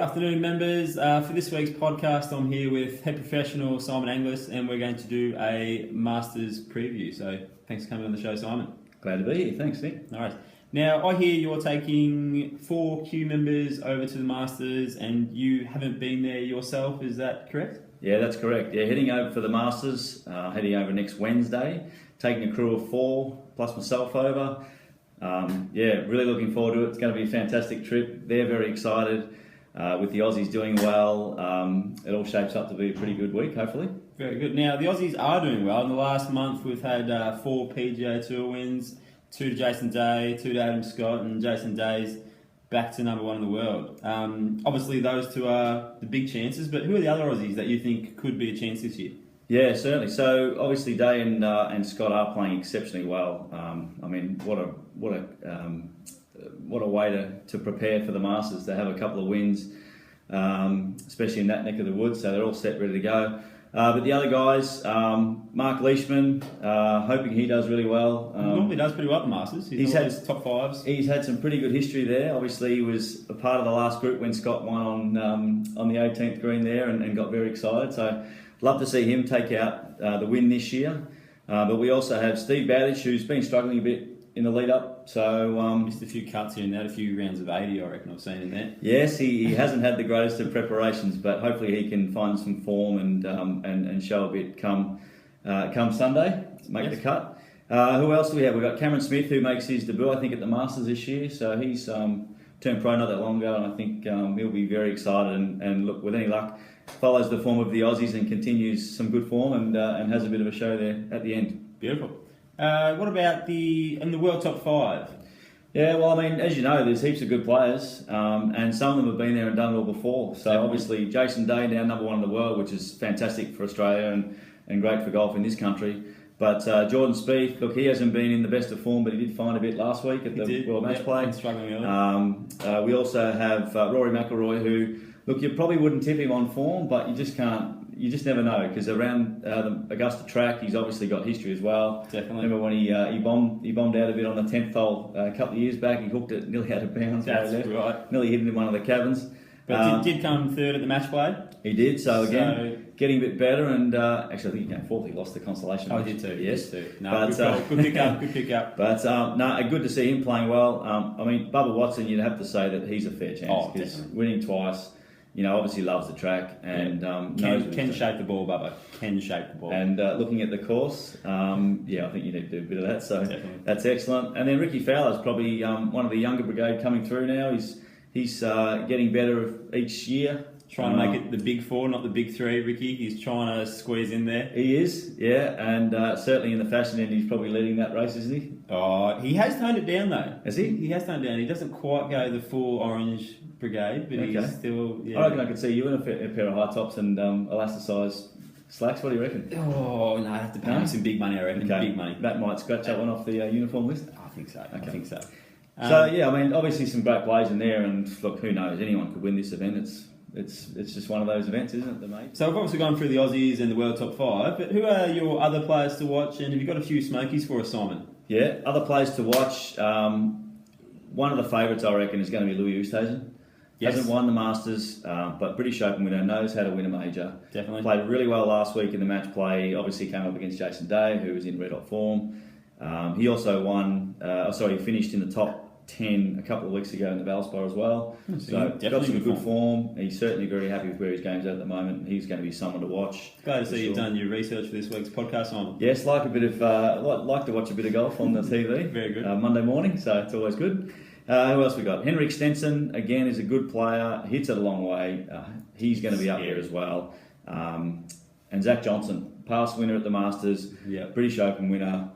afternoon, members. For this week's podcast, I'm here with head professional Simon Anglis, and we're going to do a Masters preview. So thanks for coming on the show, Simon. Glad to be here. Thanks, Nick. All right. Now, I hear you're taking 4 Q members over to the Masters, and you haven't been there yourself. Is that correct? Yeah, that's correct. Yeah, heading over for the Masters, heading over next Wednesday, taking a crew of 4 plus myself over. Really looking forward to it. It's going to be a fantastic trip. They're very excited. With the Aussies doing well, it all shapes up to be a pretty good week, hopefully. Very good. Now, the Aussies are doing well. In the last month, we've had 4 PGA Tour wins, 2 to Jason Day, 2 to Adam Scott, and Jason Day's back to number 1 in the world. Obviously, those 2 are the big chances, but who are the other Aussies that you think could be a chance this year? Yeah, certainly. So obviously, Day and Scott are playing exceptionally well. What a way to prepare for the Masters. They have a couple of wins, especially in that neck of the woods, so they're all set, ready to go. But the other guys, Mark Leishman, hoping he does really well. Normally does pretty well at the Masters. He's had his top 5s. He's had some pretty good history there. Obviously, he was a part of the last group when Scott won on the 18th green there and got very excited. So love to see him take out the win this year. But we also have Steve Bowditch, who's been struggling a bit in the lead up. So missed a few cuts here and there, a few rounds of 80, I reckon I've seen in there. Yes, he hasn't had the greatest of preparations, but hopefully he can find some form and show a bit come Sunday, make the cut. Who else do we have? We've got Cameron Smith, who makes his debut, I think, at the Masters this year. So he's turned pro not that long ago, and I think he'll be very excited and look, with any luck, follows the form of the Aussies and continues some good form and has a bit of a show there at the end. Beautiful. What about the World Top 5? Yeah, well, I mean, as you know, there's heaps of good players, and some of them have been there and done it all before. So Definitely. Obviously, Jason Day now number 1 in the world, which is fantastic for Australia and great for golf in this country. But Jordan Spieth, look, he hasn't been in the best of form, but he did find a bit last week at the World Match Play. Struggling early. We also have Rory McIlroy, who, look, you probably wouldn't tip him on form, but you just never know, because around the Augusta track, he's obviously got history as well. Definitely. Remember when he bombed out a bit on the 10th hole a couple of years back? He hooked it nearly out of bounds. That's right. Nearly hit it in one of the cabins. But did come 3rd at the match play. He did. So again, getting a bit better, and actually I think he came 4th. He lost the consolation. Oh, he did too. Yes. No, good pick up. Good pick up. But good to see him playing well. I mean, Bubba Watson, you'd have to say that he's a fair chance, because winning twice. Obviously loves the track and can shape the ball, Bubba. Can shape the ball. And looking at the course, I think you need to do a bit of that. So Definitely. That's excellent. And then Ricky Fowler's probably one of the younger brigade coming through now. He's getting better each year. Trying to make it the big 4, not the big 3, Ricky. He's trying to squeeze in there. He is, yeah, and certainly in the fashion end, he's probably leading that race, isn't he? Oh, he has toned it down though. Has he? He has toned it down. He doesn't quite go the full orange brigade, but he's still. Yeah. I reckon I could see you in a pair of high tops and elasticized slacks. What do you reckon? Oh no, I have to pay him some big money. I reckon. Okay. Big money. That might scratch that one off the uniform list. I think so. Okay. I think so. So yeah, I mean, obviously some great players in there, and look, who knows? Anyone could win this event. It's just one of those events, isn't it, mate? So we've obviously gone through the Aussies and the World Top 5, but who are your other players to watch? And have you got a few smokies for us, Simon? Yeah, other players to watch. One of the favourites, I reckon, is going to be Louis Oosthuizen. Yes. Hasn't won the Masters, but British Open winner, knows how to win a major. Definitely. Played really well last week in the match play. Obviously came up against Jason Day, who was in red hot form. He also finished in the top 10 a couple of weeks ago in the Valspar as well. So got some good form. He's certainly very happy with where his game's at the moment. He's going to be someone to watch. Glad to see you've done your research for this week's podcast, Simon. Yes, like to watch a bit of golf on the TV. Very good. Monday morning, so it's always good. Who else we got? Henrik Stenson, again, is a good player. Hits it a long way. He's going to be up there as well. And Zach Johnson, past winner at the Masters, British Open winner,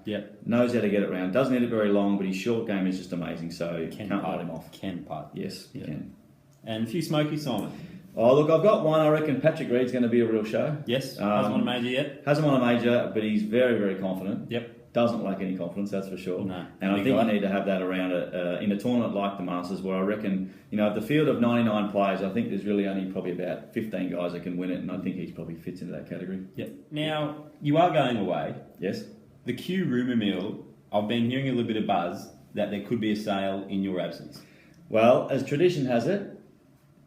knows how to get it round. Doesn't hit it very long, but his short game is just amazing, so can't write him off. Can putt. Yes, you can. And a few smokies, Simon. Oh, look, I've got one. I reckon Patrick Reed's going to be a real show. Yes, hasn't won a major yet. Hasn't won a major, but he's very, very confident. Yep. Doesn't lack any confidence, that's for sure. No. And I think you need to have that around in a tournament like the Masters, where I reckon, the field of 99 players, I think there's really only probably about 15 guys that can win it, and I think he probably fits into that category. Yep. Now, you are going away. Yes. The Q rumour mill, I've been hearing a little bit of buzz that there could be a sale in your absence. Well, as tradition has it,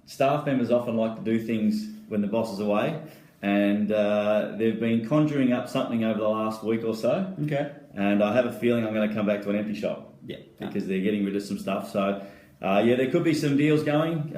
staff members often like to do things when the boss is away, and they've been conjuring up something over the last week or so. Okay. And I have a feeling I'm going to come back to an empty shop. Yeah. Because they're getting rid of some stuff. So, there could be some deals going.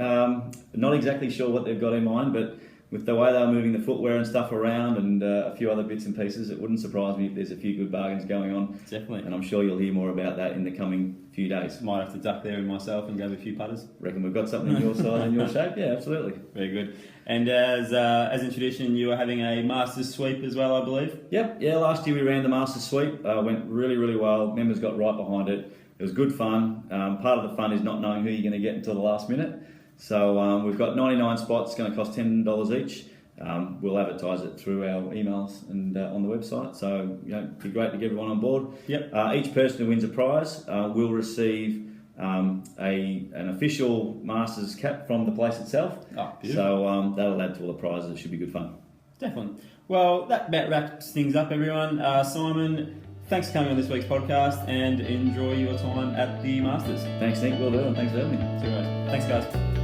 Not exactly sure what they've got in mind, but with the way they're moving the footwear and stuff around and a few other bits and pieces, it wouldn't surprise me if there's a few good bargains going on. Definitely. And I'm sure you'll hear more about that in the coming few days. Might have to duck there and myself and grab a few putters. Reckon we've got something your size and your shape? Yeah, absolutely. Very good. And as in tradition, you are having a Masters sweep as well, I believe? Yep, yeah, last year we ran the Masters sweep. Went really, really well. Members got right behind it. It was good fun. Part of the fun is not knowing who you're going to get until the last minute. So we've got 99 spots. It's going to cost $10 each. We'll advertise it through our emails and on the website. So, it'd be great to get everyone on board. Yep. Each person who wins a prize will receive an official Masters cap from the place itself. Oh, beautiful. So that'll add to all the prizes. It should be good fun. Definitely. Well, that about wraps things up, everyone. Simon, thanks for coming on this week's podcast and enjoy your time at the Masters. Thanks, Nick. Will do, and thanks for having me. See you guys. Thanks, guys.